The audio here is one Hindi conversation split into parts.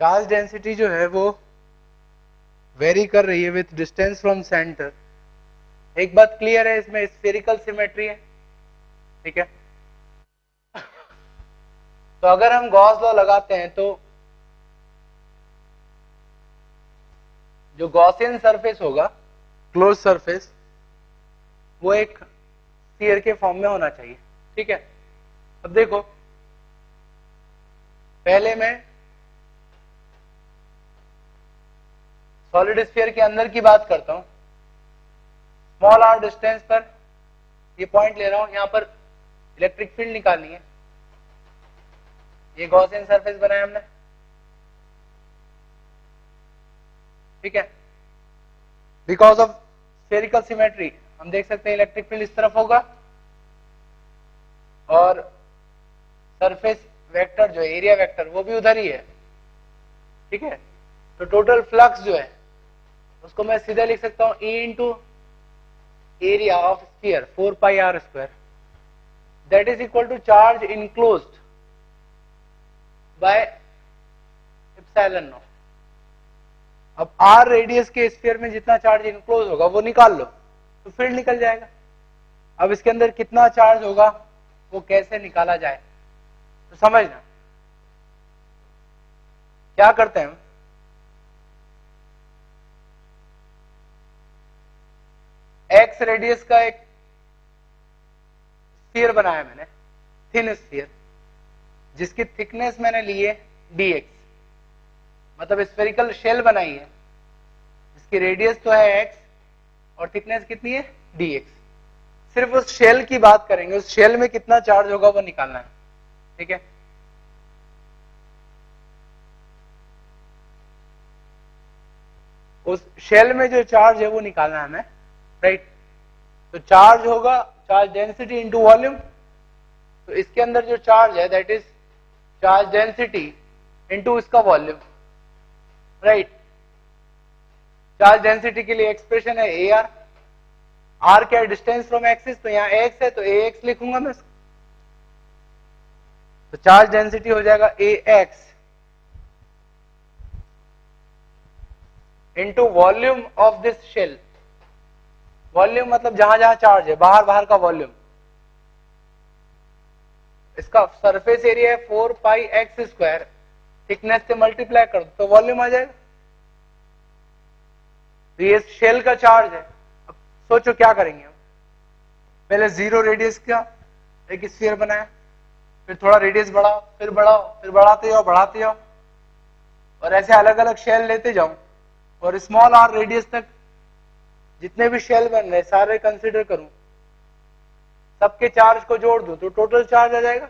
चार्ज डेंसिटी जो है वो वेरी कर रही है विथ डिस्टेंस फ्रॉम सेंटर। एक बात क्लियर है, इसमें स्फेरिकल सिमेट्री है, ठीक है। तो अगर हम गॉस लॉ लगाते हैं तो जो गॉसियन सरफेस होगा, क्लोज सरफेस, वो एक स्फीयर के फॉर्म में होना चाहिए, ठीक है। अब देखो, पहले मैं सॉलिड स्फीयर के अंदर की बात करता हूं। स्मॉल आर डिस्टेंस पर ये पॉइंट ले रहा हूं, यहां पर इलेक्ट्रिक फील्ड निकालनी है। ये गॉसियन सरफेस बनाया हमने, ठीक है। बिकॉज ऑफ स्फेरिकल सिमेट्री हम देख सकते हैं इलेक्ट्रिक फील्ड इस तरफ होगा और सरफेस वेक्टर जो एरिया वेक्टर वो भी उधर ही है, ठीक है। तो टोटल फ्लक्स जो है उसको मैं सीधे लिख सकता हूं E into area of sphere 4 pi r square, that is equal to charge enclosed by epsilon naught. अब आर रेडियस के स्फीयर में जितना चार्ज इनक्लोज होगा वो निकाल लो तो फील्ड निकल जाएगा। अब इसके अंदर कितना चार्ज होगा वो कैसे निकाला जाए, तो समझना क्या करते हैं हम। एक्स रेडियस का एक स्फीयर बनाया मैंने, थिन स्फीयर, जिसकी थिकनेस मैंने ली है dx, मतलब स्फेरिकल शेल बनाई है, इसकी रेडियस तो है x और थिकनेस कितनी है dx। सिर्फ उस शेल की बात करेंगे, उस शेल में कितना चार्ज होगा वो निकालना है, ठीक है। उस शेल में जो चार्ज है वो निकालना है हमें, राइट। तो चार्ज होगा चार्ज डेंसिटी इंटू वॉल्यूम, तो इसके अंदर जो चार्ज है that is charge density into इसका वॉल्यूम, राइट। चार्ज डेंसिटी के लिए एक्सप्रेशन है ए आर, आर क्या है डिस्टेंस फ्रॉम एक्सिस, तो यहाँ एक्स है तो ए एक्स लिखूंगा मैं, तो चार्ज डेंसिटी हो जाएगा A x into volume of this shell. Volume मतलब जहां जहां चार्ज है, बाहर बाहर का वॉल्यूम। इसका सरफेस एरिया है 4 पाई एक्स स्क्वायर, थिकनेस से मल्टीप्लाई कर दो तो वॉल्यूम आ जाएगा। तो ये शेल का चार्ज है। अब सोचो क्या करेंगे हम। पहले जीरो रेडियस का एक स्फीयर बनाया, फिर थोड़ा रेडियस बढ़ाओ, फिर बढ़ाओ, फिर बढ़ाते जाओ और ऐसे अलग अलग शेल लेते जाओ और स्मॉल आर रेडियस तक जितने भी शेल बन रहे सारे कंसीडर करूं, सबके चार्ज को जोड़ दूं तो टोटल चार्ज आ जाएगा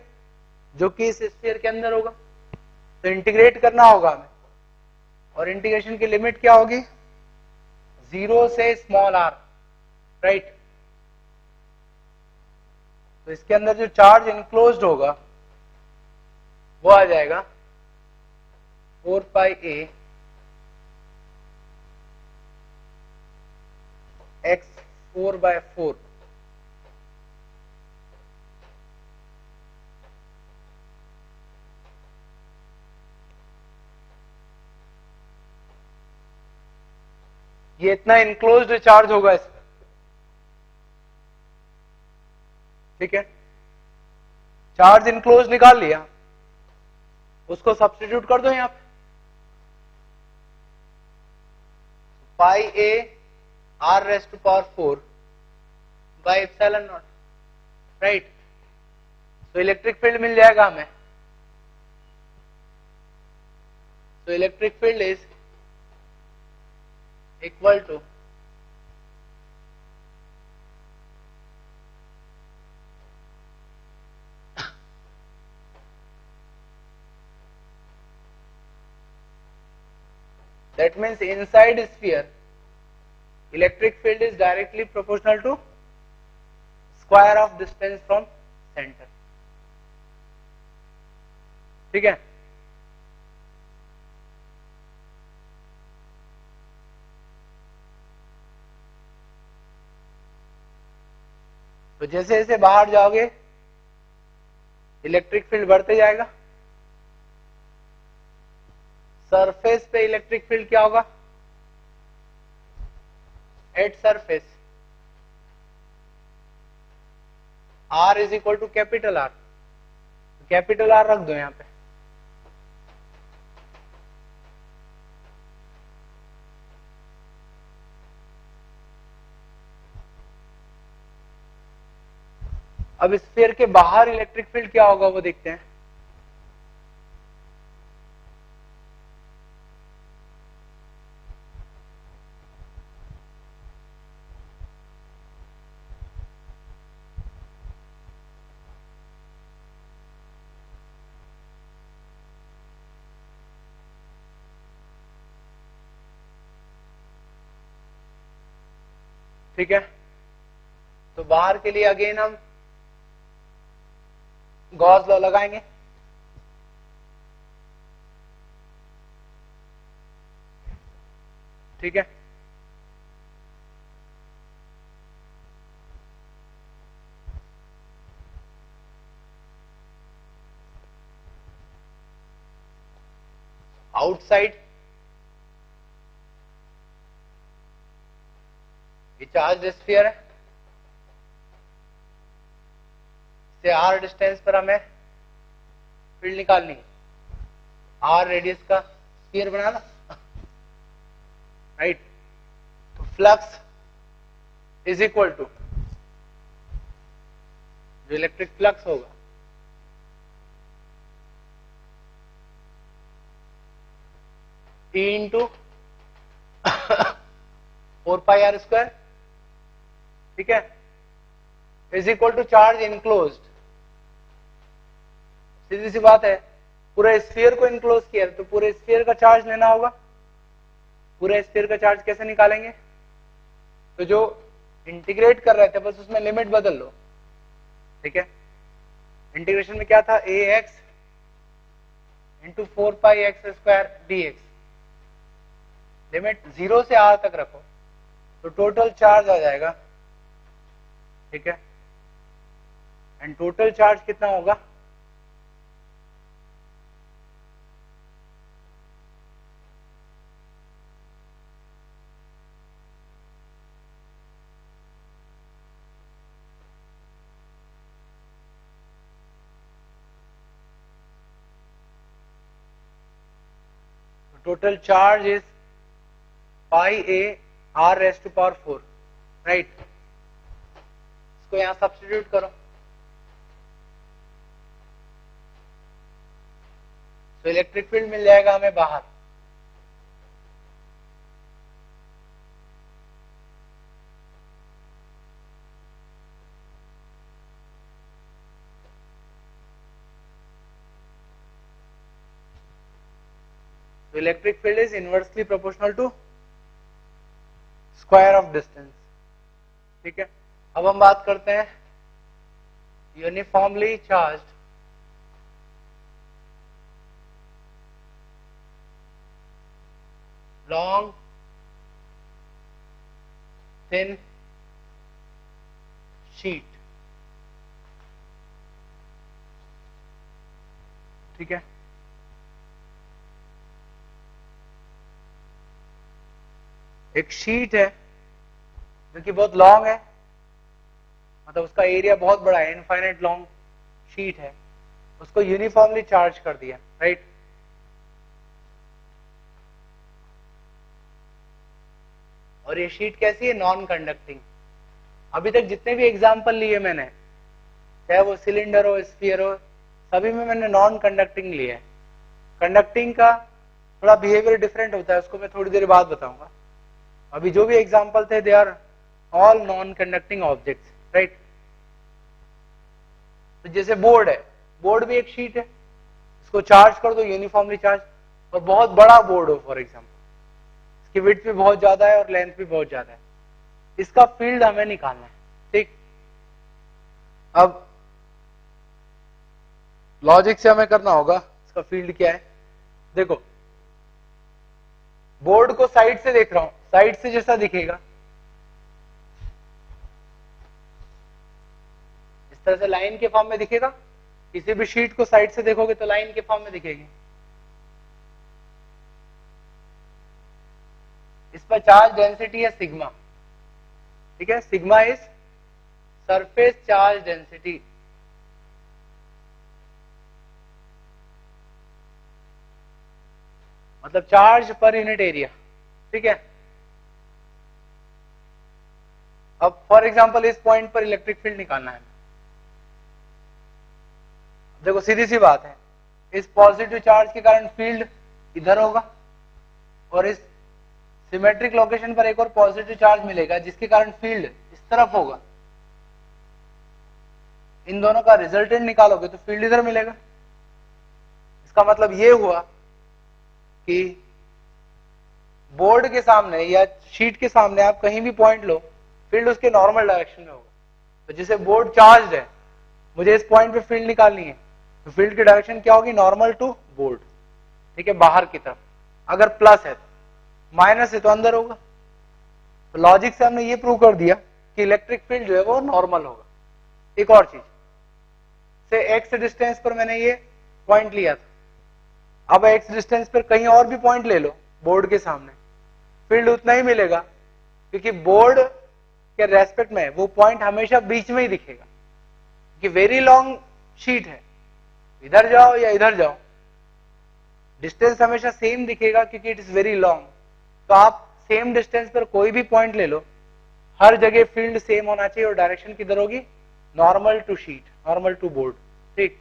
जो कि इस स्फीयर के अंदर होगा। तो इंटीग्रेट करना होगा हमें, और इंटीग्रेशन की लिमिट क्या होगी, 0 से स्मॉल आर, राइट। तो इसके अंदर जो चार्ज इनक्लोज्ड होगा वो आ जाएगा 4 पाई ए एक्स 4/4, ये इतना इनक्लोज्ड चार्ज होगा इसमें, ठीक है। चार्ज इनक्लोज निकाल लिया, उसको सब्स्टिट्यूट कर दो यहां पे, pi a r raised to power 4 by epsilon naught, right. तो इलेक्ट्रिक फील्ड मिल जाएगा हमें। तो electric field is equal to that means inside sphere electric field is directly proportional to square of distance from center, ठीक है। तो जैसे जैसे बाहर जाओगे इलेक्ट्रिक फील्ड बढ़ते जाएगा, सरफेस पे इलेक्ट्रिक फील्ड क्या होगा? At surface R is equal to capital R, capital R रख दो यहां पे। अब स्फीयर के बाहर इलेक्ट्रिक फील्ड क्या होगा वो देखते हैं। ठीक है, तो बाहर के लिए अगेन हम गॉस लॉ लगाएंगे। ठीक है, आउटसाइड ये चार्ज स्फीयर है, से r डिस्टेंस पर हमें फील्ड निकालनी है। r रेडियस का स्फीयर बनाना, राइट। तो फ्लक्स इज इक्वल टू जो इलेक्ट्रिक फ्लक्स होगा E इंटू 4πr², ठीक है, is equal to charge enclosed. सीधी सी बात है, पूरे स्फीयर को इनक्लोज किया तो पूरे स्फीयर का चार्ज लेना होगा। पूरे स्फीयर का चार्ज कैसे निकालेंगे? तो जो इंटीग्रेट कर रहे थे बस उसमें लिमिट बदल लो। ठीक है, इंटीग्रेशन में क्या था? ax into 4πx² dx, limit 0 से r तक रखो तो टोटल चार्ज आ जाएगा। ठीक है, एंड टोटल चार्ज कितना होगा? Total charge is pi a r raise to power 4, right. इसको यहां सब्स्टिट्यूट करो, तो इलेक्ट्रिक फील्ड मिल जाएगा हमें बाहर। तो electric field is inversely proportional to square of distance. ठीक है, अब हम बात करते हैं uniformly charged long thin sheet. ठीक है, एक शीट है जो कि बहुत लॉन्ग है, मतलब उसका एरिया बहुत बड़ा है, इनफाइनाइट लॉन्ग शीट है, उसको यूनिफॉर्मली चार्ज कर दिया, राइट। और ये शीट कैसी है? Non conducting. अभी तक जितने भी एग्जाम्पल लिए मैंने, चाहे वो सिलेंडर हो, स्फीयर हो, सभी में मैंने नॉन कंडक्टिंग लिया है। कंडक्टिंग का थोड़ा बिहेवियर डिफरेंट होता है, उसको मैं थोड़ी देर बाद बताऊंगा। अभी जो भी एग्जाम्पल थे they are all non conducting objects, right. तो जैसे बोर्ड है, बोर्ड भी एक शीट है, इसको चार्ज कर दो यूनिफॉर्मली चार्ज, और बहुत बड़ा बोर्ड हो फॉर एग्जाम्पल, इसकी विड्थ भी बहुत ज्यादा है और लेंथ भी बहुत ज्यादा है, इसका फील्ड हमें निकालना है। ठीक, अब लॉजिक से हमें करना होगा इसका फील्ड क्या है। देखो, बोर्ड को साइड से देख रहा हूं, साइड से जैसा दिखेगा इस तरह से लाइन के फॉर्म में दिखेगा। किसी भी शीट को साइड से देखोगे तो लाइन के फॉर्म में दिखेगी। पर चार्ज डेंसिटी है सिग्मा, ठीक है, sigma is surface charge density. मतलब चार्ज पर यूनिट एरिया, ठीक है। अब फॉर एग्जांपल इस पॉइंट पर इलेक्ट्रिक फील्ड निकालना है। देखो सीधी सी बात है, इस पॉजिटिव चार्ज के कारण फील्ड इधर होगा और इस सिमेट्रिक लोकेशन पर एक और पॉजिटिव चार्ज मिलेगा जिसके कारण फील्ड इस तरफ होगा। इन दोनों का रिजल्टेंट निकालोगे तो फील्ड इधर मिलेगा। इसका मतलब ये हुआ कि बोर्ड के सामने या शीट के सामने आप कहीं भी पॉइंट लो, फील्ड उसके नॉर्मल डायरेक्शन में होगा। तो जैसे बोर्ड चार्ज है, मुझे इस पॉइंट पे फील्ड निकालनी है, तो फील्ड की डायरेक्शन क्या होगी, नॉर्मल टू बोर्ड, ठीक है, बाहर की तरफ। अगर प्लस है, माइनस है तो अंदर होगा। तो लॉजिक से हमने ये प्रूव कर दिया कि इलेक्ट्रिक फील्ड जो है वो नॉर्मल होगा। एक और चीज, से एक्स डिस्टेंस पर मैंने ये पॉइंट लिया था, अब एक्स डिस्टेंस पर कहीं और भी पॉइंट ले लो बोर्ड के सामने, फील्ड उतना ही मिलेगा, क्योंकि बोर्ड के रेस्पेक्ट में वो पॉइंट हमेशा बीच में ही दिखेगा। कि वेरी लॉन्ग शीट है, इधर जाओ या इधर जाओ, डिस्टेंस हमेशा सेम दिखेगा क्योंकि इट इज वेरी लॉन्ग। तो आप सेम डिस्टेंस पर कोई भी पॉइंट ले लो, हर जगह फील्ड सेम होना चाहिए और डायरेक्शन किधर होगी, normal to sheet, normal to board, ठीक।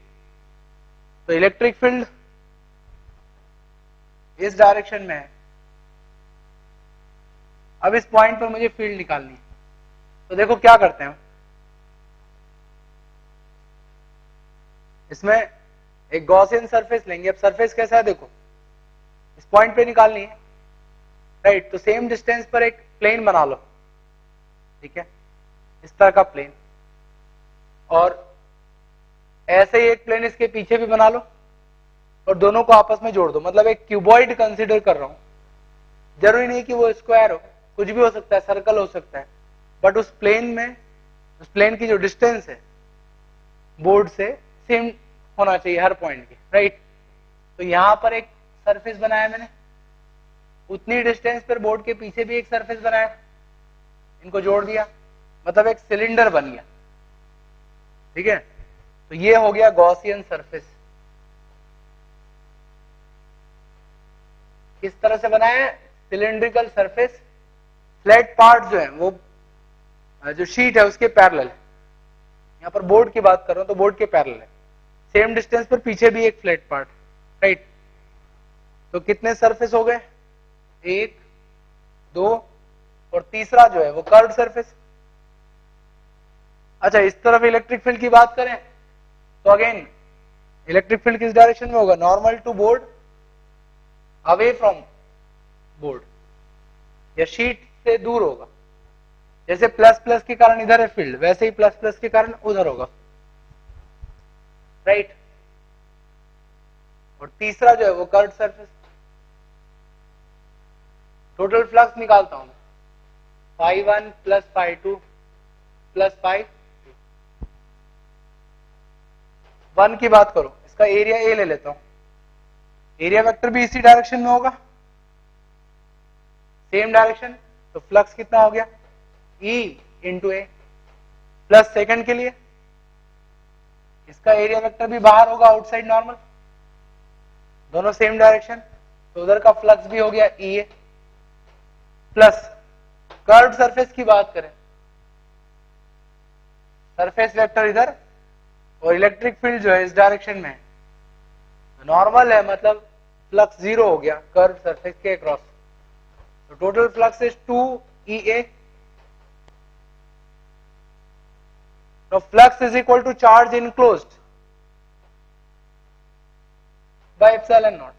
तो इलेक्ट्रिक फील्ड इस डायरेक्शन में है। अब इस पॉइंट पर मुझे फील्ड निकालनी है, तो देखो क्या करते हैं, इसमें एक गॉसियन सरफेस लेंगे। अब सरफेस कैसा है देखो, इस पॉइंट पे निकालनी है, राइट। तो सेम डिस्टेंस पर एक प्लेन बना लो, ठीक है, इस तरह का प्लेन, और ऐसे ही एक प्लेन इसके पीछे भी बना लो और दोनों को आपस में जोड़ दो। मतलब एक क्यूबॉइड कंसीडर कर रहा हूं, जरूरी नहीं कि वो स्क्वायर हो, कुछ भी हो सकता है, सर्कल हो सकता है, बट उस प्लेन में, उस प्लेन की जो डिस्टेंस है बोर्ड से सेम होना चाहिए हर पॉइंट की, राइट। तो यहां पर एक सरफेस बनाया मैंने, उतनी डिस्टेंस पर बोर्ड के पीछे भी एक सरफेस बनाया, इनको जोड़ दिया, मतलब एक सिलेंडर बन गया, ठीक है। तो ये हो गया गॉसियन सरफेस। किस तरह से बनाया है, सिलेंड्रिकल सरफेस, फ्लैट पार्ट जो है वो जो शीट है उसके पैरेलल है। यहां पर बोर्ड की बात कर रहा हूं तो बोर्ड के पैरेलल है, सेम डिस्टेंस पर पीछे भी एक फ्लैट पार्ट, राइट। तो कितने सरफेस हो गए, 1 2 और तीसरा जो है वो कर्व्ड सरफेस। अच्छा, इस तरफ इलेक्ट्रिक फील्ड की बात करें तो अगेन इलेक्ट्रिक फील्ड किस डायरेक्शन में होगा, normal to board, away from board, या शीट से दूर होगा। जैसे प्लस प्लस के कारण इधर है फील्ड, वैसे ही प्लस प्लस के कारण उधर होगा, राइट। और तीसरा जो है वो कर्व्ड सरफेस। टोटल फ्लक्स निकालता हूं, φ1 प्लस φ2 प्लस φ1 की बात करो, इसका एरिया ए ले लेता हूं, एरिया वेक्टर भी इसी डायरेक्शन में होगा, सेम डायरेक्शन। तो फ्लक्स कितना हो गया, E इंटू ए, प्लस सेकंड के लिए इसका एरिया वेक्टर भी बाहर होगा, आउटसाइड नॉर्मल, दोनों सेम डायरेक्शन, तो उधर का फ्लक्स भी हो गया ई ए, प्लस कर्व्ड सरफेस की बात करें, सरफेस वेक्टर इधर और इलेक्ट्रिक फील्ड जो है इस डायरेक्शन में नॉर्मल है, मतलब फ्लक्स 0 हो गया कर्व्ड सरफेस के अक्रॉस। तो total flux is 2EA। Now flux is equal to charge enclosed by epsilon naught।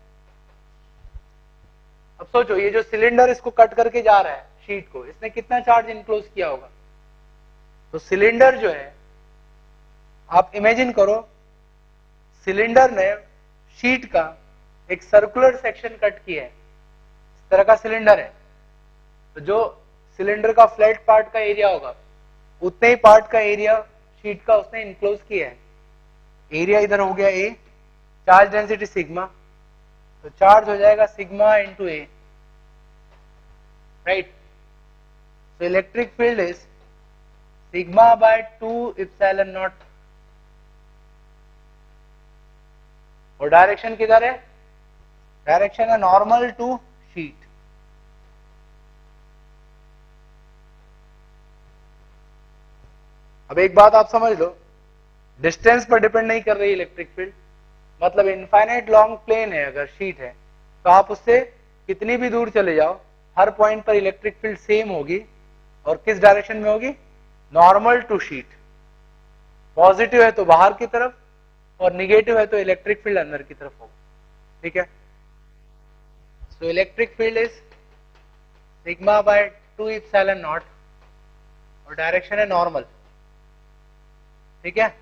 अब सोचो, ये जो सिलेंडर इसको कट करके जा रहा है शीट को, इसने कितना चार्ज इनक्लोज किया होगा। तो सिलेंडर जो है, आप इमेजिन करो, सिलेंडर ने शीट का एक सर्कुलर सेक्शन कट किया है, इस तरह का सिलेंडर है, तो जो सिलेंडर का फ्लैट पार्ट का एरिया होगा उतने ही पार्ट का एरिया शीट का उसने इनक्लोज किया है। एरिया इधर हो गया ए, चार्ज डेंसिटी सिग्मा, तो चार्ज हो जाएगा sigma into A, right? So electric field is sigma by 2 epsilon naught. और डायरेक्शन किधर है? डायरेक्शन है नॉर्मल टू शीट. अब एक बात आप समझ लो, डिस्टेंस पर डिपेंड नहीं कर रही इलेक्ट्रिक फील्ड. मतलब इनफाइनाइट लॉन्ग प्लेन है अगर शीट है, तो आप उससे कितनी भी दूर चले जाओ, हर पॉइंट पर इलेक्ट्रिक फील्ड सेम होगी. और किस डायरेक्शन में होगी? Normal to sheet. पॉजिटिव है तो बाहर की तरफ, और निगेटिव है तो इलेक्ट्रिक फील्ड अंदर की तरफ होगा. ठीक है? So electric field is sigma by 2 epsilon not, और डायरेक्शन है नॉर्मल. ठीक है?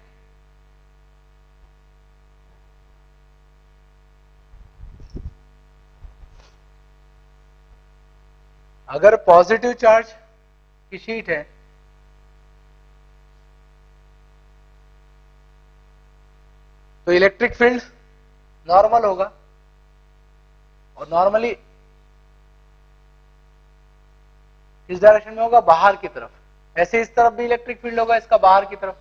अगर पॉजिटिव चार्ज की शीट है तो इलेक्ट्रिक फील्ड नॉर्मल होगा, और नॉर्मली किस डायरेक्शन में होगा? बाहर की तरफ. ऐसे इस तरफ भी इलेक्ट्रिक फील्ड होगा, इसका बाहर की तरफ.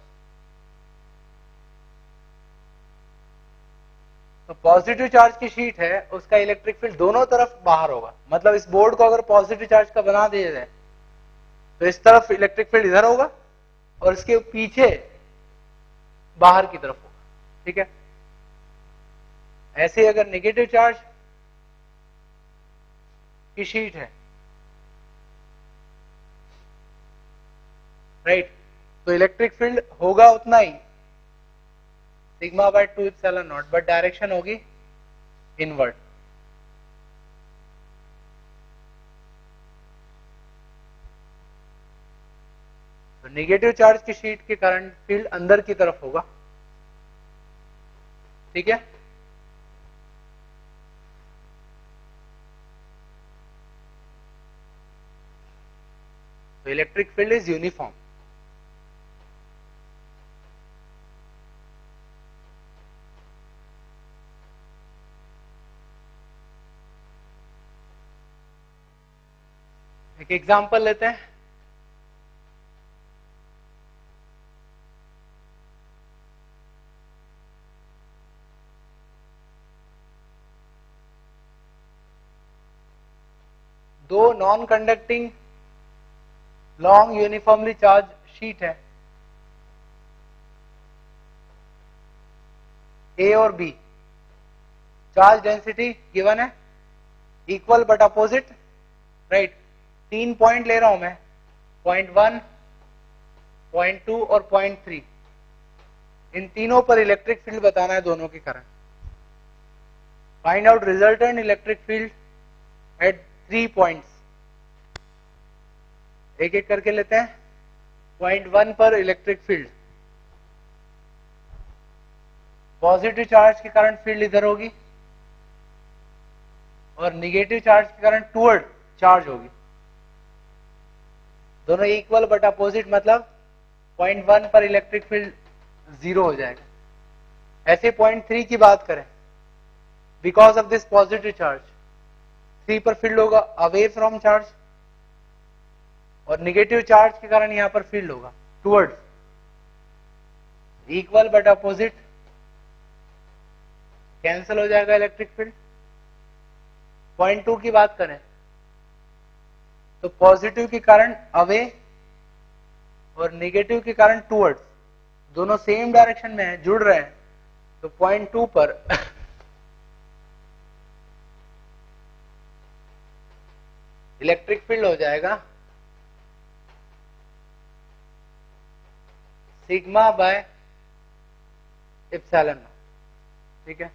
तो पॉजिटिव चार्ज की शीट है, उसका इलेक्ट्रिक फील्ड दोनों तरफ बाहर होगा. मतलब इस बोर्ड को अगर पॉजिटिव चार्ज का बना दिया जाए तो इस तरफ इलेक्ट्रिक फील्ड इधर होगा, और इसके पीछे बाहर की तरफ होगा. ठीक है? ऐसे अगर नेगेटिव चार्ज की शीट है, राइट, तो इलेक्ट्रिक फील्ड होगा उतना ही, sigma by 2 epsilon naught, but direction होगी इनवर्ट. तो नेगेटिव चार्ज की शीट के कारण फील्ड अंदर की तरफ होगा. ठीक है? तो इलेक्ट्रिक फील्ड इज यूनिफॉर्म. एक एग्जांपल लेते हैं. दो non conducting long uniformly charge sheet है, ए और बी. चार्ज डेंसिटी गिवन है, equal but opposite. Right? 3 point ले रहा हूं मैं, पॉइंट 1, पॉइंट 2 और पॉइंट 3. इन तीनों पर इलेक्ट्रिक फील्ड बताना है दोनों के कारण. Find out resultant electric field at 3 points. एक एक करके लेते हैं. पॉइंट 1 पर इलेक्ट्रिक फील्ड, पॉजिटिव चार्ज के कारण फील्ड इधर होगी, और निगेटिव चार्ज के कारण टुवर्ड चार्ज होगी. दोनों इक्वल बट अपोजिट, मतलब पॉइंट 1 पर इलेक्ट्रिक फील्ड 0 हो जाएगा. ऐसे पॉइंट 3 की बात करें, because of this positive charge 3 पर फील्ड होगा अवे फ्रॉम चार्ज, और निगेटिव चार्ज के कारण यहां पर फील्ड होगा towards. Equal but opposite, cancel हो जाएगा इलेक्ट्रिक फील्ड. पॉइंट 2 की बात करें तो पॉजिटिव के कारण अवे और नेगेटिव के कारण टुवर्ड्स, दोनों सेम डायरेक्शन में है, जुड़ रहे हैं. तो पॉइंट 2 पर इलेक्ट्रिक फील्ड हो जाएगा सिग्मा बाय इप्सिलॉन नॉट. ठीक है?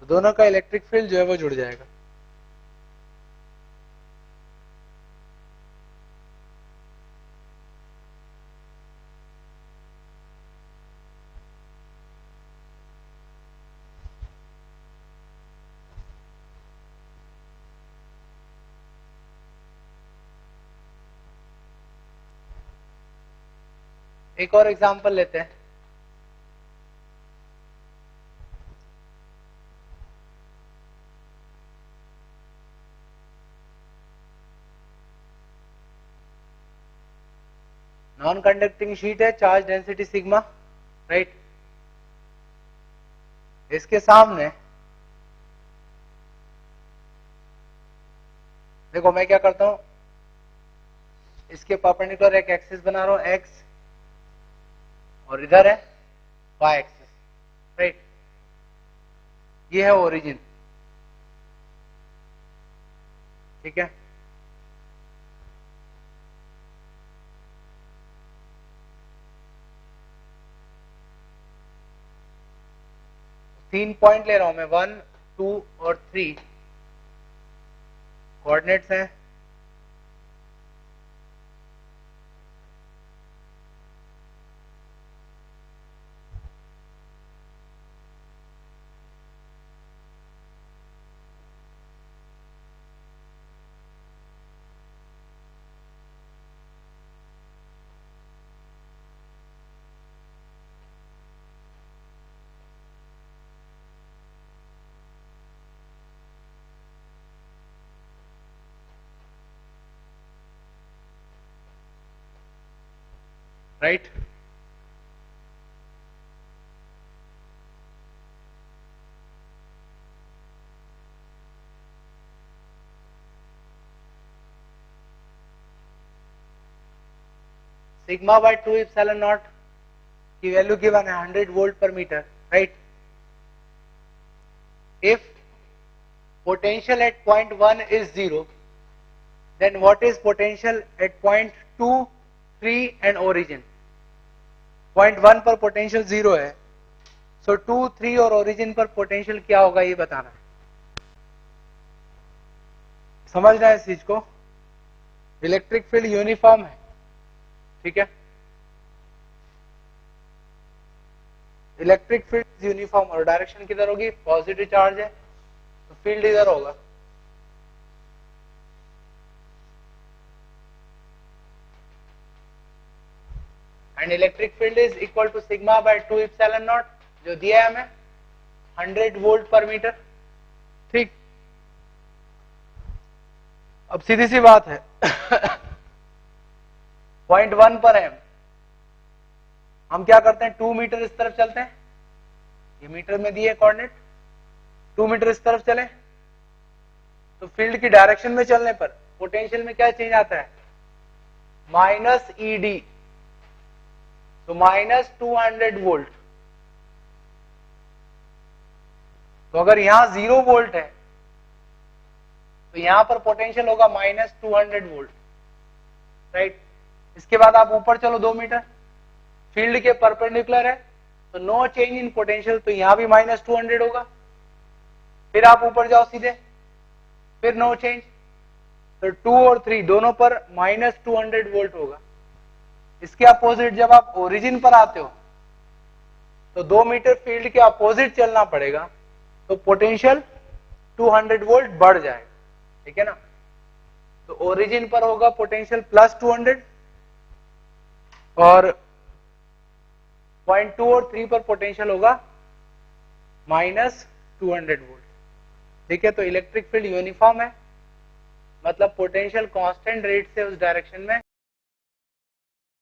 तो दोनों का इलेक्ट्रिक फील्ड जो है वो जुड़ जाएगा. एक और एग्जांपल लेते हैं. नॉन कंडक्टिंग शीट है, चार्ज डेंसिटी सिग्मा, राइट। इसके सामने देखो मैं क्या करता हूं, इसके परपेंडिकुलर एक एक्सिस बना रहा हूं एक्स, और इधर है वाई एक्सिस, राइट। ये है ओरिजिन, ठीक है। तीन पॉइंट ले रहा हूं मैं, 1, 2 और 3 कोऑर्डिनेट्स हैं। Right, sigma by 2 epsilon naught की वैल्यू गिवन है 100 वोल्ट पर metre, right. If potential at point 1 is 0, then what is potential at point 2, 3 and origin? Point 1 पर potential 0 है, so 2, 3 और origin पर potential क्या होगा ये बताना है। समझना है इस चीज को। इलेक्ट्रिक फील्ड यूनिफॉर्म है, ठीक है। इलेक्ट्रिक फील्ड यूनिफॉर्म और डायरेक्शन किधर होगी, पॉजिटिव चार्ज है तो फील्ड इधर होगा। And electric field is equal to sigma by 2 epsilon naught, जो दिया है हमें 100 वोल्ट पर मीटर, ठीक। अब सीधी सी बात है पॉइंट 1 पर है, हम क्या करते हैं 2 मीटर इस तरफ चलते हैं, ये मीटर में दिए कोऑर्डिनेट, 2 मीटर इस तरफ चले तो फील्ड की डायरेक्शन में चलने पर पोटेंशियल में क्या चेंज आता है, माइनस ईडी, तो माइनस 200 वोल्ट। तो अगर यहां 0 वोल्ट है तो यहां पर पोटेंशियल होगा माइनस 200 वोल्ट, राइट। इसके बाद आप ऊपर चलो 2 मीटर, फील्ड के परपेंडिकुलर है तो नो चेंज इन पोटेंशियल, तो यहां भी माइनस 200 होगा। फिर आप ऊपर जाओ सीधे, फिर नो चेंज, तो 2 और 3 दोनों पर माइनस 200 वोल्ट होगा। इसके अपोजिट जब आप ओरिजिन पर आते हो तो 2 मीटर फील्ड के अपोजिट चलना पड़ेगा, तो पोटेंशियल 200 वोल्ट बढ़ जाएगा, ठीक है ना। तो ओरिजिन पर होगा पोटेंशियल प्लस 200 और पॉइंट 2 और 3 पर पोटेंशियल होगा माइनस 200 वोल्ट, ठीक है। तो इलेक्ट्रिक फील्ड यूनिफॉर्म है, मतलब पोटेंशियल कांस्टेंट रेट से उस डायरेक्शन में